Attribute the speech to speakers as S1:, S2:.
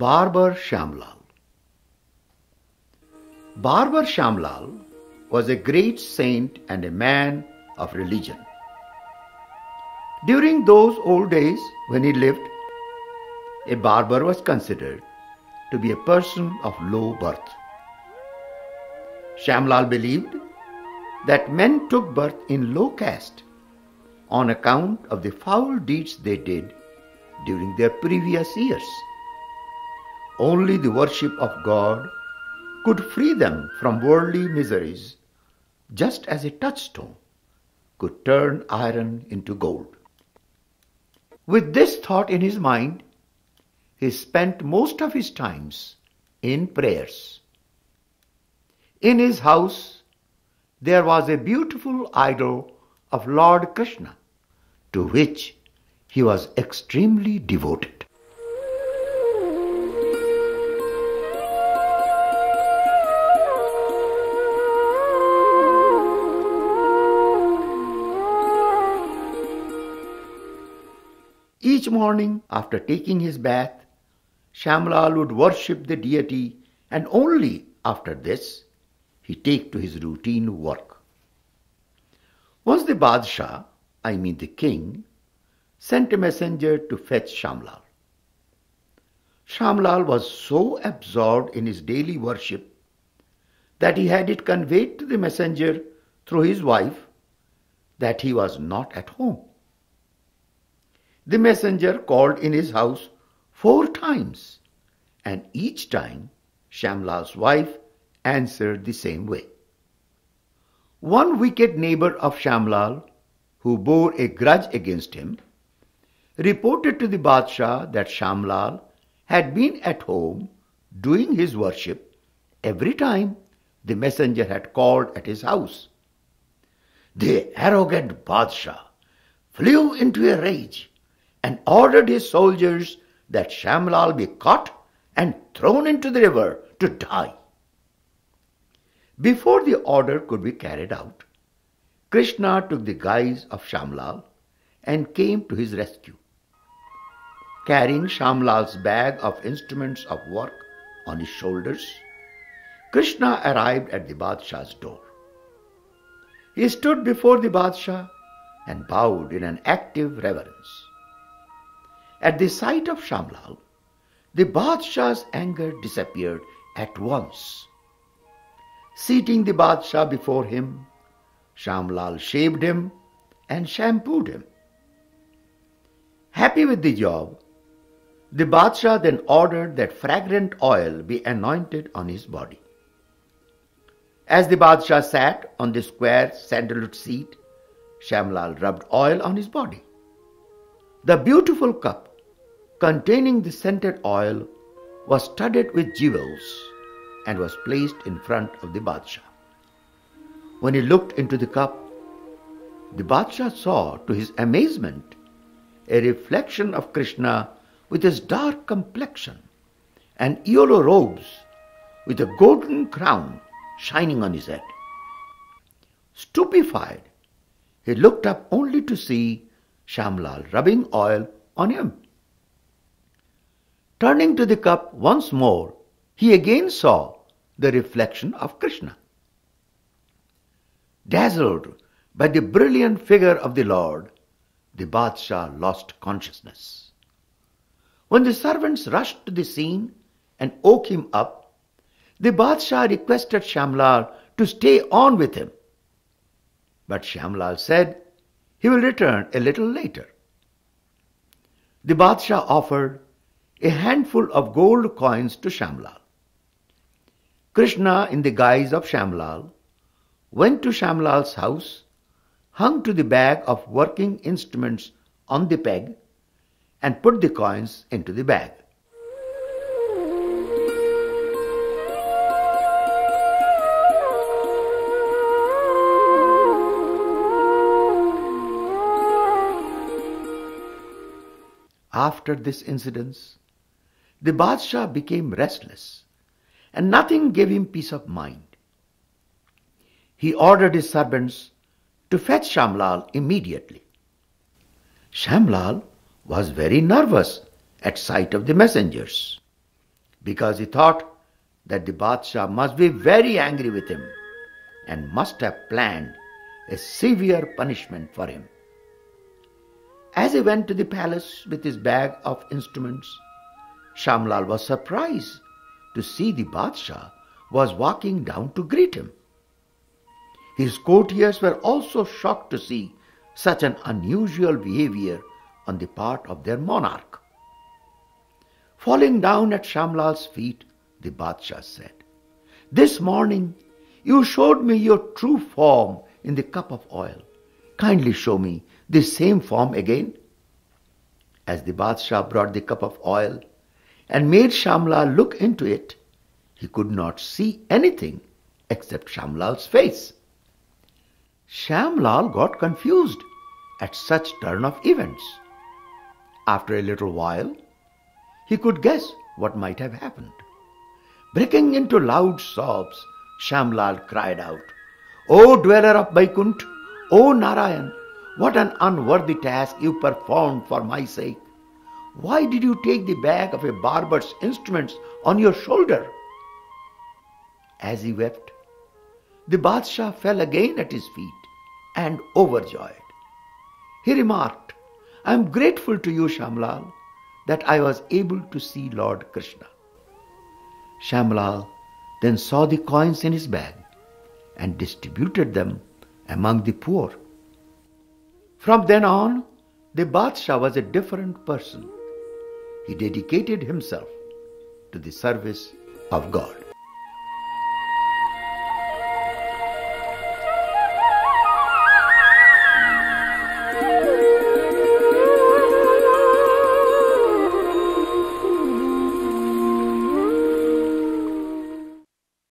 S1: Barber Shyamlal. Barber Shyamlal was a great saint and a man of religion. During those old days when he lived, a barber was considered to be a person of low birth. Shamlal believed that men took birth in low caste on account of the foul deeds they did during their previous years. Only the worship of God could free them from worldly miseries, just as a touchstone could turn iron into gold. With this thought in his mind, he spent most of his times in prayers. In his house, there was a beautiful idol of Lord Krishna, to which he was extremely devoted. Each morning, after taking his bath, Shamlal would worship the deity, and only after this he take to his routine work. Once the Badshah, the king, sent a messenger to fetch Shamlal. Shamlal was so absorbed in his daily worship that he had it conveyed to the messenger through his wife that he was not at home. The messenger called in his house 4 times, and each time Shamlal's wife answered the same way. One wicked neighbor of Shamlal, who bore a grudge against him, reported to the Badshah that Shamlal had been at home doing his worship every time the messenger had called at his house. The arrogant Badshah flew into a rage and ordered his soldiers that Shamlal be caught and thrown into the river to die. Before the order could be carried out, Krishna took the guise of Shamlal and came to his rescue. Carrying Shamlal's bag of instruments of work on his shoulders, Krishna arrived at the Badshah's door. He stood before the Badshah and bowed in an active reverence. At the sight of Shamlal, the Badshah's anger disappeared at once. Seating the Badshah before him, Shamlal shaved him and shampooed him. Happy with the job, the Badshah then ordered that fragrant oil be anointed on his body. As the Badshah sat on the square sandalwood seat, Shamlal rubbed oil on his body. The beautiful cup containing the scented oil was studded with jewels and was placed in front of the Badshah. When he looked into the cup, the Badshah saw, to his amazement, a reflection of Krishna with his dark complexion and yellow robes with a golden crown shining on his head. Stupefied, he looked up only to see Shamlal rubbing oil on him. Turning to the cup once more, he again saw the reflection of Krishna. Dazzled by the brilliant figure of the Lord, the Badshah lost consciousness. When the servants rushed to the scene and woke him up, the Badshah requested Shamlal to stay on with him. But Shamlal said he will return a little later. The Badshah offered a handful of gold coins to Shamlal. Krishna, in the guise of Shamlal, went to Shamlal's house, hung to the bag of working instruments on the peg, and put the coins into the bag. After this incident, the Badshah became restless, and nothing gave him peace of mind. He ordered his servants to fetch Shamlal immediately. Shamlal was very nervous at sight of the messengers. because he thought that the Badshah must be very angry with him and must have planned a severe punishment for him. As he went to the palace with his bag of instruments, Shamlal was surprised to see the Badshah was walking down to greet him. His courtiers were also shocked to see such an unusual behavior on the part of their monarch. Falling down at Shamlal's feet, the Badshah said, "This morning you showed me your true form in the cup of oil. Kindly show me the same form again." As the Badshah brought the cup of oil and made Shamlal look into it, he could not see anything except Shamlal's face. Shamlal got confused at such turn of events. After a little while, he could guess what might have happened. Breaking into loud sobs, Shamlal cried out, "O dweller of Vaikunt, O Narayan, what an unworthy task you performed for my sake. Why did you take the bag of a barber's instruments on your shoulder?" As he wept, the Badshah fell again at his feet and overjoyed. He remarked, "I am grateful to you, Shamlal, that I was able to see Lord Krishna." Shamlal then saw the coins in his bag and distributed them among the poor. From then on, the Badshah was a different person. He dedicated himself to the service of God.